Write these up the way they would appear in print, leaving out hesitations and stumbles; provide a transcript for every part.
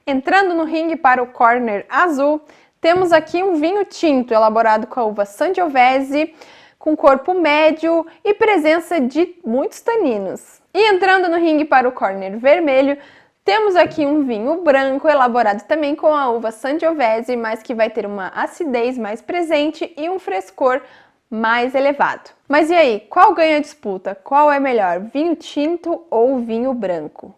Entrando no ringue para o corner azul, temos aqui um vinho tinto elaborado com a uva Sangiovese, com corpo médio e presença de muitos taninos. E entrando no ringue para o corner vermelho, temos aqui um vinho branco elaborado também com a uva Sangiovese, mas que vai ter uma acidez mais presente e um frescor mais elevado. Mas e aí, qual ganha a disputa? Qual é melhor, vinho tinto ou vinho branco?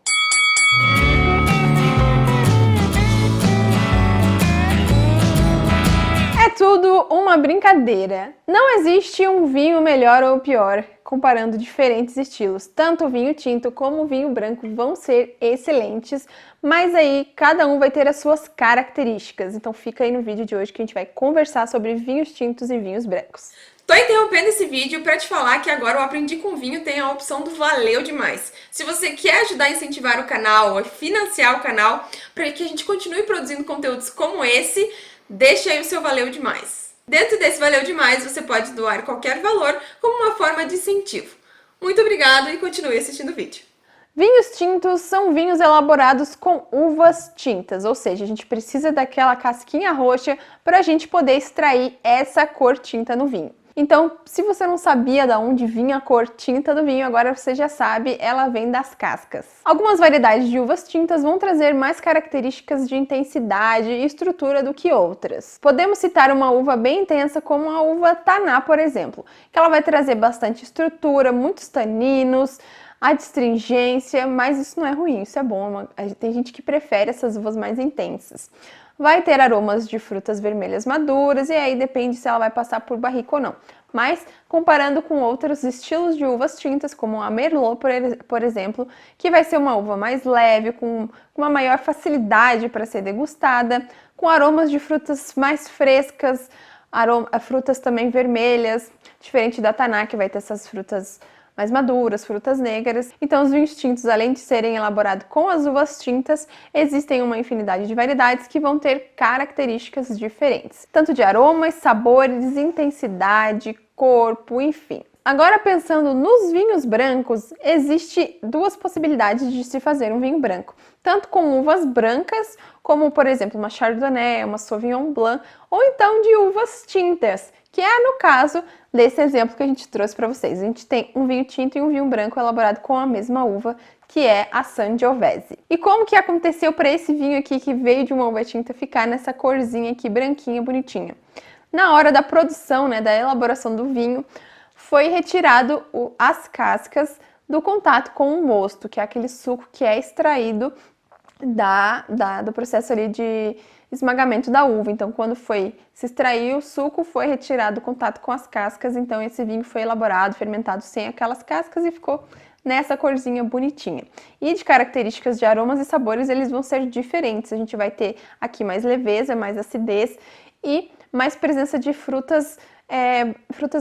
É tudo uma brincadeira. Não existe um vinho melhor ou pior, comparando diferentes estilos. Tanto o vinho tinto como o vinho branco vão ser excelentes, mas aí cada um vai ter as suas características. Então fica aí no vídeo de hoje que a gente vai conversar sobre vinhos tintos e vinhos brancos. Tô interrompendo esse vídeo para te falar que agora o Aprendi com Vinho tem a opção do Valeu Demais. Se você quer ajudar a incentivar o canal, a financiar o canal, para que a gente continue produzindo conteúdos como esse, deixa aí o seu Valeu Demais. Dentro desse Valeu Demais, você pode doar qualquer valor como uma forma de incentivo. Muito obrigada e continue assistindo o vídeo. Vinhos tintos são vinhos elaborados com uvas tintas, ou seja, a gente precisa daquela casquinha roxa para a gente poder extrair essa cor tinta no vinho. Então, se você não sabia de onde vinha a cor tinta do vinho, agora você já sabe, ela vem das cascas. Algumas variedades de uvas tintas vão trazer mais características de intensidade e estrutura do que outras. Podemos citar uma uva bem intensa como a uva Taná, por exemplo, que ela vai trazer bastante estrutura, muitos taninos, adstringência, mas isso não é ruim, isso é bom. Tem gente que prefere essas uvas mais intensas. Vai ter aromas de frutas vermelhas maduras e aí depende se ela vai passar por barrica ou não. Mas, comparando com outros estilos de uvas tintas, como a Merlot, por exemplo, que vai ser uma uva mais leve, com uma maior facilidade para ser degustada, com aromas de frutas mais frescas, frutas também vermelhas, diferente da Taná, que vai ter essas frutas mais maduras, frutas negras. Então, os vinhos tintos, além de serem elaborados com as uvas tintas, existem uma infinidade de variedades que vão ter características diferentes, tanto de aromas, sabores, intensidade, corpo, enfim. Agora, pensando nos vinhos brancos, existe duas possibilidades de se fazer um vinho branco, tanto com uvas brancas, como por exemplo uma Chardonnay, uma Sauvignon Blanc, ou então de uvas tintas, que é no caso desse exemplo que a gente trouxe para vocês. A gente tem um vinho tinto e um vinho branco elaborado com a mesma uva, que é a Sangiovese. E como que aconteceu para esse vinho aqui, que veio de uma uva tinta, ficar nessa corzinha aqui, branquinha, bonitinha? Na hora da produção, da elaboração do vinho, foi retirado as cascas do contato com o mosto, que é aquele suco que é extraído do processo ali de esmagamento da uva. Então, quando se extraiu o suco, foi retirado o contato com as cascas, então esse vinho foi elaborado, fermentado sem aquelas cascas e ficou nessa corzinha bonitinha. E de características de aromas e sabores, eles vão ser diferentes. A gente vai ter aqui mais leveza, mais acidez e mais presença de frutas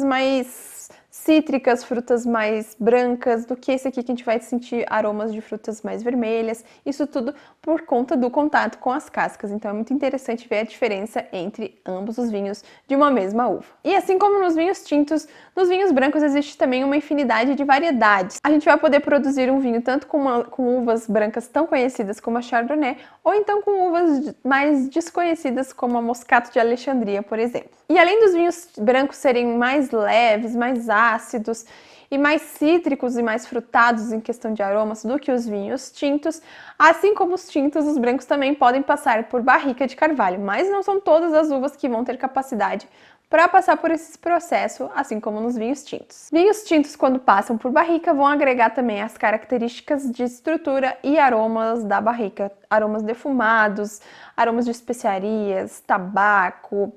mais cítricas, frutas mais brancas, do que esse aqui que a gente vai sentir aromas de frutas mais vermelhas. Isso tudo por conta do contato com as cascas. Então é muito interessante ver a diferença entre ambos os vinhos de uma mesma uva. E assim como nos vinhos tintos, nos vinhos brancos existe também uma infinidade de variedades. A gente vai poder produzir um vinho tanto com uvas brancas tão conhecidas como a Chardonnay, ou então com uvas mais desconhecidas como a Moscato de Alexandria, por exemplo. E além dos vinhos brancos serem mais leves, mais ácidos e mais cítricos e mais frutados em questão de aromas do que os vinhos tintos, assim como os tintos, os brancos também podem passar por barrica de carvalho, mas não são todas as uvas que vão ter capacidade para passar por esse processo, assim como nos vinhos tintos. Vinhos tintos, quando passam por barrica, vão agregar também as características de estrutura e aromas da barrica, aromas defumados, aromas de especiarias, tabaco,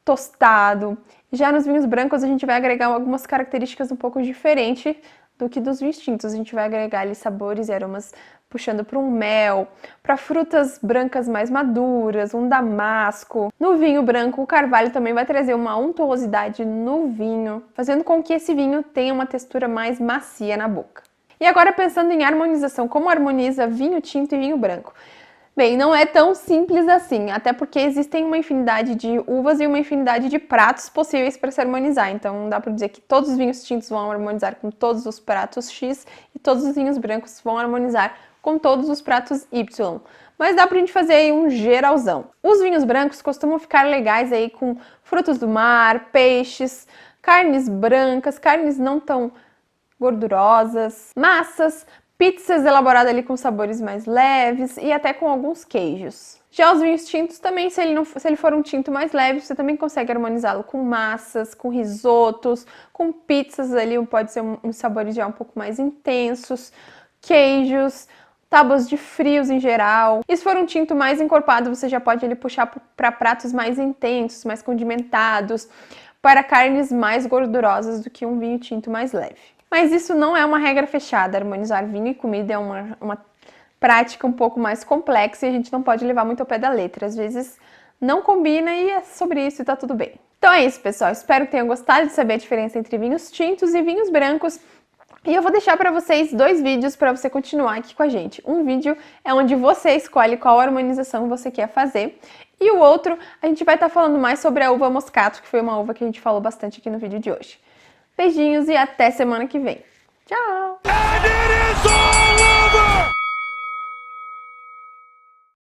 tostado. Já nos vinhos brancos a gente vai agregar algumas características um pouco diferentes do que dos vinhos tintos. A gente vai agregar ali sabores e aromas puxando para um mel, para frutas brancas mais maduras, um damasco. No vinho branco, o carvalho também vai trazer uma untuosidade no vinho, fazendo com que esse vinho tenha uma textura mais macia na boca. E agora pensando em harmonização, como harmoniza vinho tinto e vinho branco? Bem, não é tão simples assim, até porque existem uma infinidade de uvas e uma infinidade de pratos possíveis para se harmonizar. Então, não dá para dizer que todos os vinhos tintos vão harmonizar com todos os pratos X e todos os vinhos brancos vão harmonizar com todos os pratos Y. mas dá pra gente fazer aí um geralzão. Os vinhos brancos costumam ficar legais aí com frutos do mar, peixes, carnes brancas, carnes não tão gordurosas, massas, pizzas elaboradas ali com sabores mais leves e até com alguns queijos. Já os vinhos tintos também, se ele for um tinto mais leve, você também consegue harmonizá-lo com massas, com risotos, com pizzas ali, pode ser uns sabores já um pouco mais intensos, queijos, tábuas de frios em geral. E se for um tinto mais encorpado, você já pode ali puxar para pratos mais intensos, mais condimentados, para carnes mais gordurosas do que um vinho tinto mais leve. Mas isso não é uma regra fechada, harmonizar vinho e comida é uma prática um pouco mais complexa e a gente não pode levar muito ao pé da letra. Às vezes não combina e é sobre isso e tá tudo bem. Então é isso, pessoal. Espero que tenham gostado de saber a diferença entre vinhos tintos e vinhos brancos. E eu vou deixar para vocês 2 vídeos para você continuar aqui com a gente. Um vídeo é onde você escolhe qual harmonização você quer fazer. E o outro, a gente vai estar falando mais sobre a uva moscato, que foi uma uva que a gente falou bastante aqui no vídeo de hoje. Beijinhos e até semana que vem. Tchau!